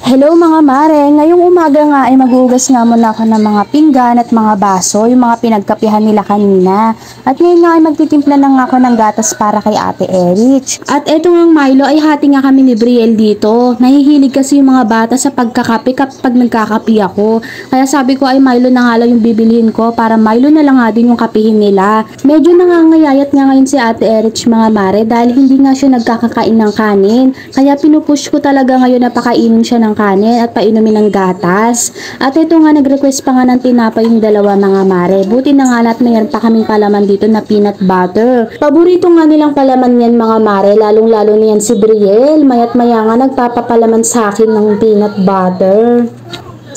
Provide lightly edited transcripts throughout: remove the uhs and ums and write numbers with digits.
Hello mga mare, ngayong umaga nga ay maghugas nga muna ako ng mga pinggan at mga baso, yung mga pinagkapihan nila kanina. At ngayon nga ay magtitimpla na nga ako ng gatas para kay Ate Erich. At eto nga Milo ay hati nga kami ni Brielle dito. Nahihilig kasi yung mga bata sa pagkakape kapag nagkakape ako. Kaya sabi ko ay Milo na nga lang yung bibilihin ko para Milo na lang nga din yung kapihin nila. Medyo nangangayayat nga ngayon si Ate Erich mga mare dahil hindi nga siya nagkakakain ng kanin. Kaya pinupush ko talaga ngayon na pakainin siya ng kanin at painumin ng gatas. At ito nga nag-request pa nga ng tinapay yung dalawa mga mare. Buti na nga at mayroon pa kaming palaman dito na peanut butter. Paborito nga nilang palaman yan mga mare, lalong lalo na yan si Brielle. Mayat maya nga nagpapapalaman sa akin ng peanut butter.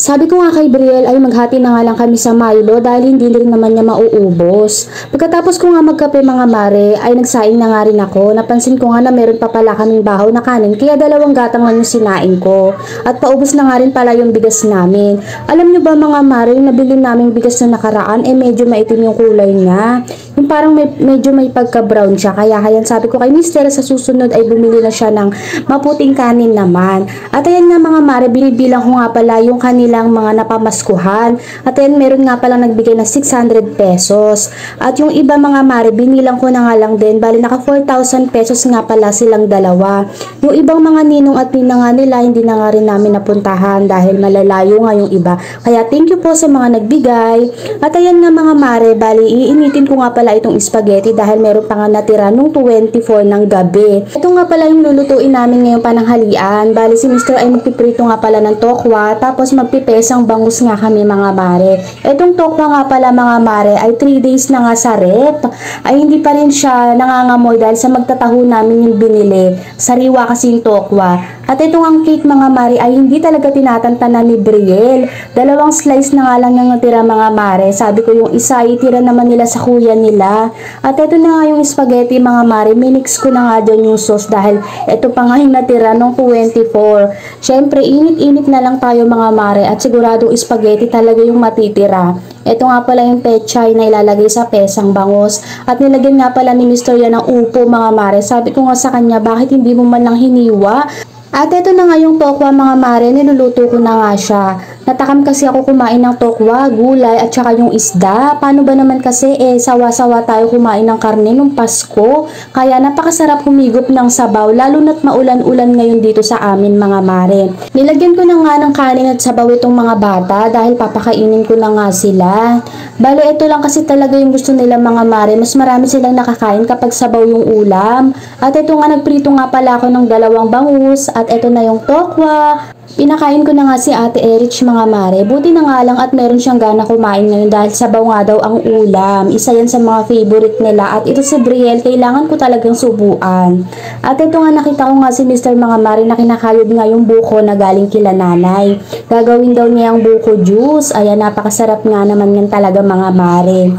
Sabi ko nga kay Brielle ay maghati na nga lang kami sa Milo dahil hindi rin naman niya mauubos. Pagkatapos ko nga magkape mga mare ay nagsaing na nga rin ako. Napansin ko nga na meron pa pala kaming bahaw na kanin kaya dalawang gatang lang yung sinain ko. At paubos na nga rin pala yung bigas namin. Alam nyo ba mga mare, yung nabili namin bigas na nakaraan medyo maitim yung kulay niya. Yung parang medyo may pagka-brown siya. Kaya sabi ko kay Mister sa susunod ay bumili na siya ng maputing kanin naman. At ayan nga mga mare, binibilang ko nga pala yung kanilang mga napamaskuhan. At ayan meron nga pala nagbigay na 600 pesos. At yung iba mga mare, binilang ko na nga lang din. Bali naka 4,000 pesos nga pala silang dalawa. Yung ibang mga ninong at nina nga nila, hindi na nga rin namin napuntahan dahil malalayo nga yung iba. Kaya thank you po sa mga nagbigay. At ayan nga mga mare, bali iinitin ko nga pala itong spaghetti dahil meron pa nga natira nung 24 ng gabi. Ito nga pala yung lulutuin namin ngayong pananghalian. Bali si Mr. ay magpiprito nga pala ng tokwa tapos magpipesang bangus nga kami mga mare. Itong tokwa nga pala mga mare ay 3 days na nga sa rep. Ay hindi pa rin siya nangangamoy dahil sa magtataho namin yung binili. Sariwa kasi yung tokwa. At itong ang cake mga mare ay hindi talaga tinatantanan ni Brielle. Dalawang slice na nga lang yung natira mga mare. Sabi ko yung isa itira naman nila sa kuya nila. At ito na nga yung spaghetti mga mare. Minix ko na nga dyan yung sauce dahil ito pa nga yung natira nung 24. Syempre init-init na lang tayo mga mare at siguradong spaghetti talaga yung matitira. Ito nga pala yung pechay na ilalagay sa pesang bangus. At nilagyan nga pala ni Mr. yan ng upo mga mare. Sabi ko nga sa kanya bakit hindi mo man lang hiniwa? At ito na nga yung tokwa mga mare, niluluto ko na nga siya. Natakam kasi ako kumain ng tokwa, gulay at saka yung isda. Paano ba naman kasi sawa-sawa tayo kumain ng karne nung Pasko. Kaya napakasarap humigop ng sabaw lalo na't maulan-ulan ngayon dito sa amin mga mare. Nilagyan ko na nga ng kanin at sabaw itong mga bata dahil papakainin ko na nga sila. Bale ito lang kasi talaga yung gusto nila mga mare. Mas marami silang nakakain kapag sabaw yung ulam. At ito nga nagprito nga pala ako ng dalawang bangus. At ito na yung tokwa. Pinakain ko na nga si Ate Erich mga mare. Buti na nga lang at meron siyang gana kumain ngayon dahil sabaw nga daw ang ulam. Isa yan sa mga favorite nila. At ito si Brielle, kailangan ko talagang subuan. At ito nga nakita ko nga si Mr. mga mare na kinakayod nga yung buko na galing kila nanay. Gagawin daw niya ang buko juice. Ayan, napakasarap nga naman yan talaga mga mare.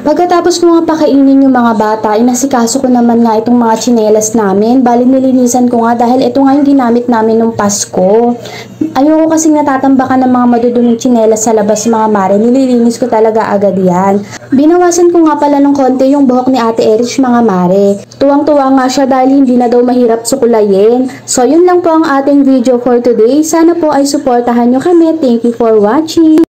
Pagkatapos ko nga pakainin yung mga bata, inasikaso ko naman nga itong mga tsinelas namin. Bali nilinisan ko nga dahil ito nga yung ginamit namin nung Pasko. Ayoko kasing natatambakan ng mga maduduming tsinelas sa labas mga mare. Nililinis ko talaga agad yan. Binawasan ko nga pala ng konti yung buhok ni Ate Erich mga mare. Tuwang-tuwa nga siya dahil hindi na daw mahirap sukulayin. So yun lang po ang ating video for today. Sana po ay suportahan nyo kami. Thank you for watching.